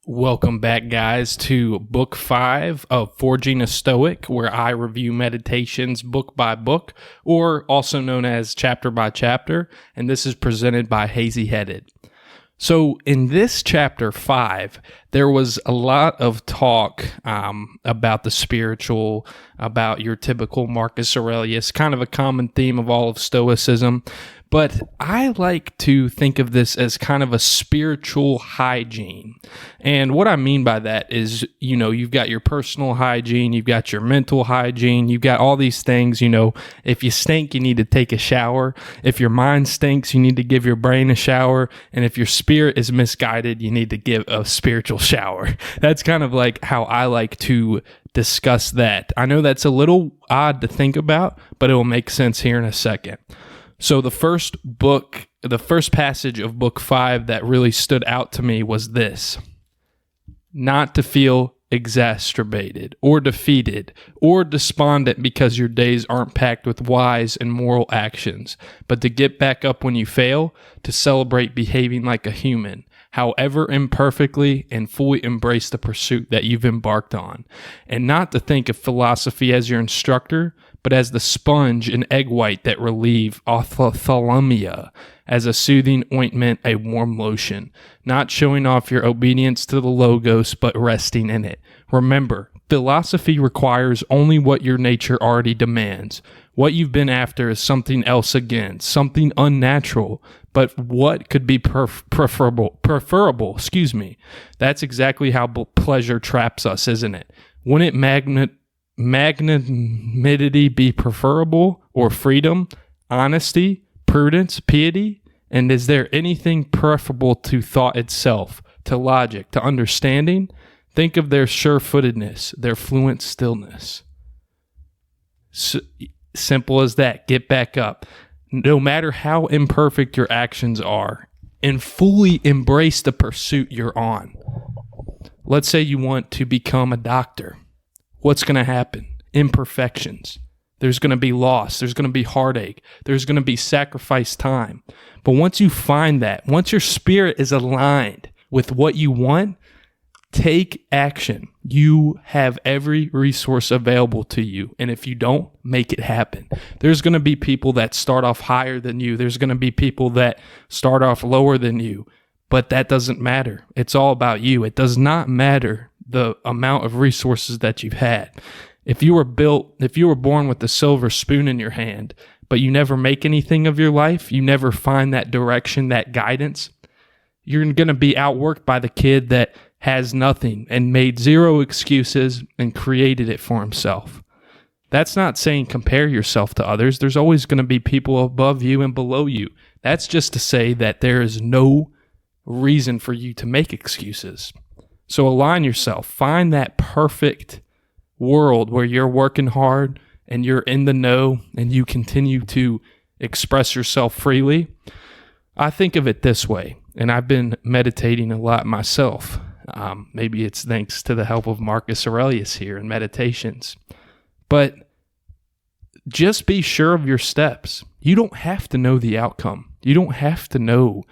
Welcome back, guys, to Book 5 of Forging a Stoic, where I review meditations book by book, or also known as chapter by chapter, and this is presented by Hazeyheaded. So in this chapter 5, there was a lot of talk about the spiritual, about your typical Marcus Aurelius, kind of a common theme of all of Stoicism. But I like to think of this as kind of a spiritual hygiene. And what I mean by that is, you've got your personal hygiene, you've got your mental hygiene, you've got all these things. If you stink, you need to take a shower. If your mind stinks, you need to give your brain a shower. And if your spirit is misguided, you need to give a spiritual shower. That's kind of like how I like to discuss that. I know that's a little odd to think about, but it will make sense here in a second. So the first passage of book 5 that really stood out to me was this: not to feel exacerbated or defeated or despondent because your days aren't packed with wise and moral actions, but to get back up when you fail, to celebrate behaving like a human, however imperfectly, and fully embrace the pursuit that you've embarked on, and not to think of philosophy as your instructor, but as the sponge and egg white that relieve ophthalmia, as a soothing ointment, a warm lotion, not showing off your obedience to the logos, but resting in it. Remember, philosophy requires only what your nature already demands. What you've been after is something else again, something unnatural, but what could be preferable. That's exactly how pleasure traps us, isn't it? Wouldn't magnanimity be preferable, or freedom, honesty, prudence, piety? And is there anything preferable to thought itself, to logic, to understanding? Think of their sure-footedness, their fluent stillness. Simple as that. Get back up. No matter how imperfect your actions are, and fully embrace the pursuit you're on. Let's say you want to become a doctor. What's going to happen? Imperfections. There's going to be loss. There's going to be heartache. There's going to be sacrificed time. But once you find that, once your spirit is aligned with what you want, take action. You have every resource available to you. And if you don't, make it happen. There's going to be people that start off higher than you. There's going to be people that start off lower than you. But that doesn't matter. It's all about you. It does not matter the amount of resources that you've had. If you were born with a silver spoon in your hand, but you never make anything of your life, you never find that direction, that guidance, you're going to be outworked by the kid that has nothing and made zero excuses and created it for himself. That's not saying compare yourself to others. There's always going to be people above you and below you. That's just to say that there is no reason for you to make excuses. So align yourself. Find that perfect world where you're working hard and you're in the know and you continue to express yourself freely. I think of it this way, and I've been meditating a lot myself. Maybe it's thanks to the help of Marcus Aurelius here in Meditations. But just be sure of your steps. You don't have to know the outcome. You don't have to know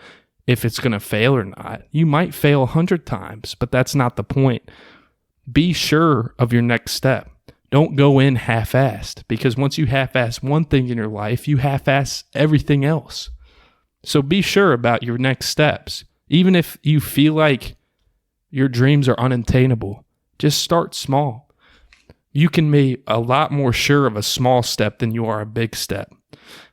if it's going to fail or not. You might fail 100 times, but that's not the point. Be sure of your next step. Don't go in half-assed, because once you half-ass one thing in your life, you half-ass everything else. So be sure about your next steps. Even if you feel like your dreams are unattainable, just start small. You can be a lot more sure of a small step than you are a big step.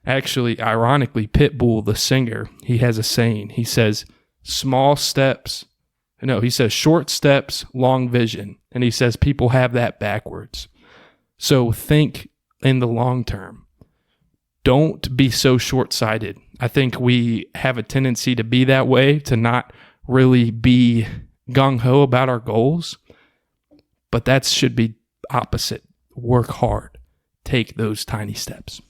Actually, ironically, Pitbull, the singer, he has a saying. He says, short steps, long vision. And he says people have that backwards. So think in the long term. Don't be so short-sighted. I think we have a tendency to be that way, to not really be gung-ho about our goals. But that should be opposite. Work hard. Take those tiny steps.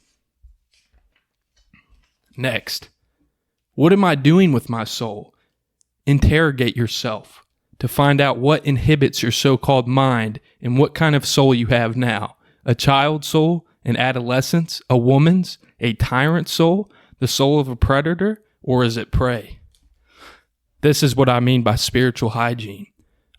Next, what am I doing with my soul? Interrogate yourself to find out what inhibits your so-called mind and what kind of soul you have now. A child's soul, an adolescent's, a woman's, a tyrant soul, the soul of a predator, or is it prey? This is what I mean by spiritual hygiene.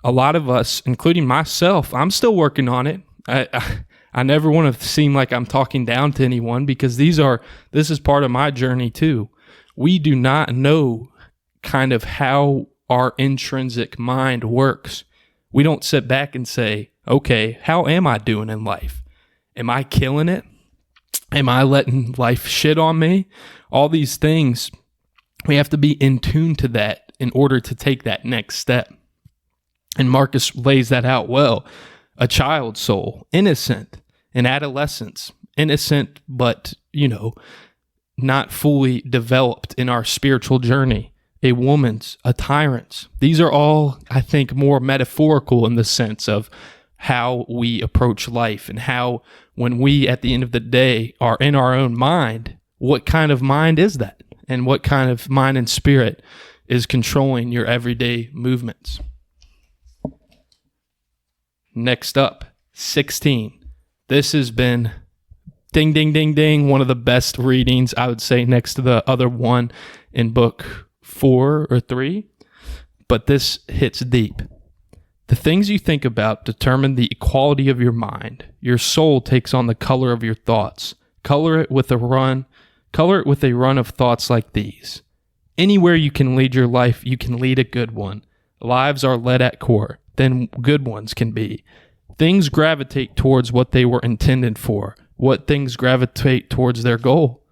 a lot of us, including myself, I'm still working on it. I never want to seem like I'm talking down to anyone, because this is part of my journey too. We do not know kind of how our intrinsic mind works. We don't sit back and say, okay, how am I doing in life? Am I killing it? Am I letting life shit on me? All these things, we have to be in tune to that in order to take that next step. And Marcus lays that out well. A child's soul, innocent, in adolescence, innocent, but, not fully developed in our spiritual journey. A woman's, a tyrant's. These are all, I think, more metaphorical in the sense of how we approach life, and how when we, at the end of the day, are in our own mind, what kind of mind is that? And what kind of mind and spirit is controlling your everyday movements? Next up, 16. This has been ding, ding, ding, ding, one of the best readings, I would say, next to the other one in book 4 or 3. But this hits deep. The things you think about determine the quality of your mind. Your soul takes on the color of your thoughts. Color it with a run of thoughts like these. Anywhere you can lead your life, you can lead a good one. Lives are led at core, then good ones can be. Things gravitate towards what they were intended for. What things gravitate towards their goal.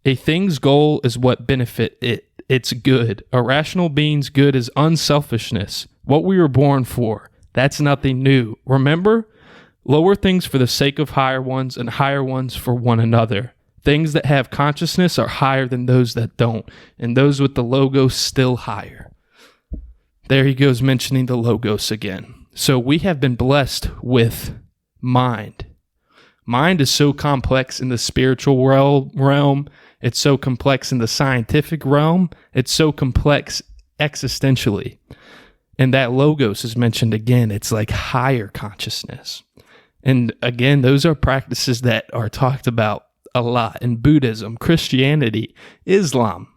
A thing's goal is what benefit it. It's good. A rational being's good is unselfishness. What we were born for. That's nothing new. Remember? Lower things for the sake of higher ones, and higher ones for one another. Things that have consciousness are higher than those that don't, and those with the logos still higher. There he goes mentioning the logos again. So we have been blessed with mind. Mind is so complex in the spiritual realm. It's so complex in the scientific realm. It's so complex existentially. And that logos is mentioned again. It's like higher consciousness. And again, those are practices that are talked about a lot in Buddhism, Christianity, Islam,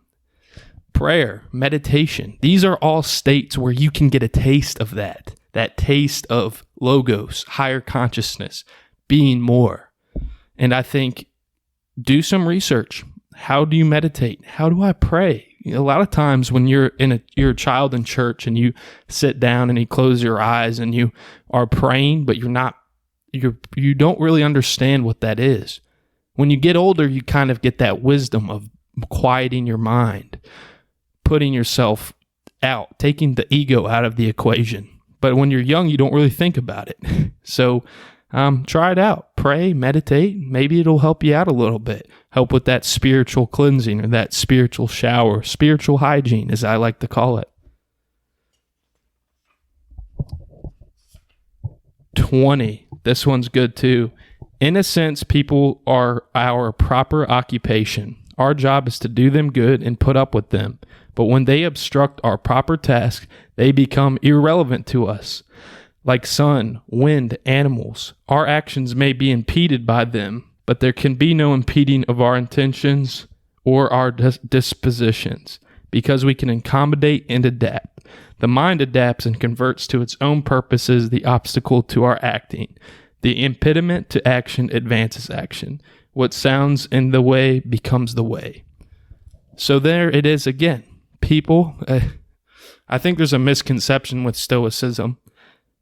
prayer, meditation. These are all states where you can get a taste of that taste of logos, higher consciousness, being more. And I think, do some research. How do you meditate? How do I pray? A lot of times when you're a child in church and you sit down and you close your eyes and you are praying, but you don't really understand what that is. When you get older, you kind of get that wisdom of quieting your mind, putting yourself out, taking the ego out of the equation. But when you're young, you don't really think about it. So try it out. Pray, meditate. Maybe it'll help you out a little bit. Help with that spiritual cleansing, or that spiritual shower, spiritual hygiene, as I like to call it. 20. This one's good too. In a sense, people are our proper occupation. Our job is to do them good and put up with them. But when they obstruct our proper task, they become irrelevant to us. Like sun, wind, animals, our actions may be impeded by them, but there can be no impeding of our intentions or our dispositions, because we can accommodate and adapt. The mind adapts and converts to its own purposes the obstacle to our acting. The impediment to action advances action. What sounds in the way becomes the way. So there it is again. People, I think there's a misconception with Stoicism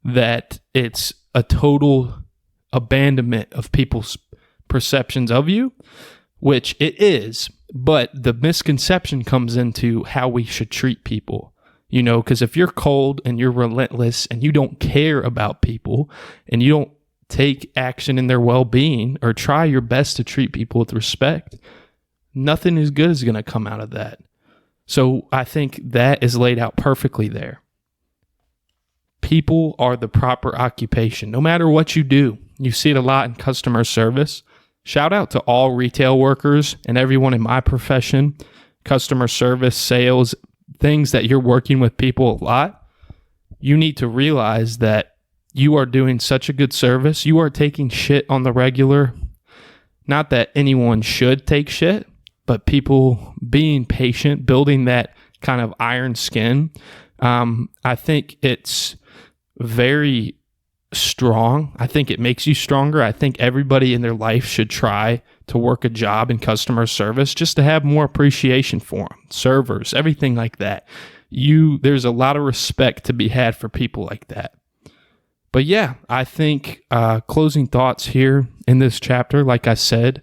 that it's a total abandonment of people's perceptions of you, which it is, but the misconception comes into how we should treat people. Because if you're cold and you're relentless and you don't care about people and you don't take action in their well-being or try your best to treat people with respect, nothing as good is going to come out of that. So I think that is laid out perfectly there. People are the proper occupation. No matter what you do, you see it a lot in customer service. Shout out to all retail workers and everyone in my profession, customer service, sales, things that you're working with people a lot. You need to realize that you are doing such a good service. You are taking shit on the regular. Not that anyone should take shit, but people being patient, building that kind of iron skin, I think it's very strong. I think it makes you stronger. I think everybody in their life should try to work a job in customer service just to have more appreciation for them, servers, everything like that. There's a lot of respect to be had for people like that. But yeah, I think closing thoughts here in this chapter, like I said,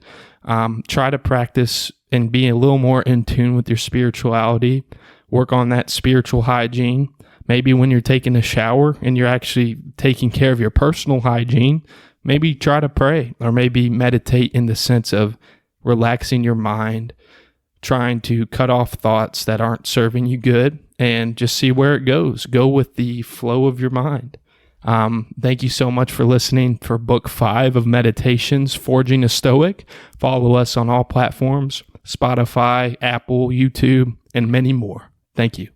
try to practice and be a little more in tune with your spirituality. Work on that spiritual hygiene. Maybe when you're taking a shower and you're actually taking care of your personal hygiene, maybe try to pray or maybe meditate in the sense of relaxing your mind, trying to cut off thoughts that aren't serving you good and just see where it goes. Go with the flow of your mind. Thank you so much for listening for book 5 of Meditations, Forging a Stoic. Follow us on all platforms, Spotify, Apple, YouTube, and many more. Thank you.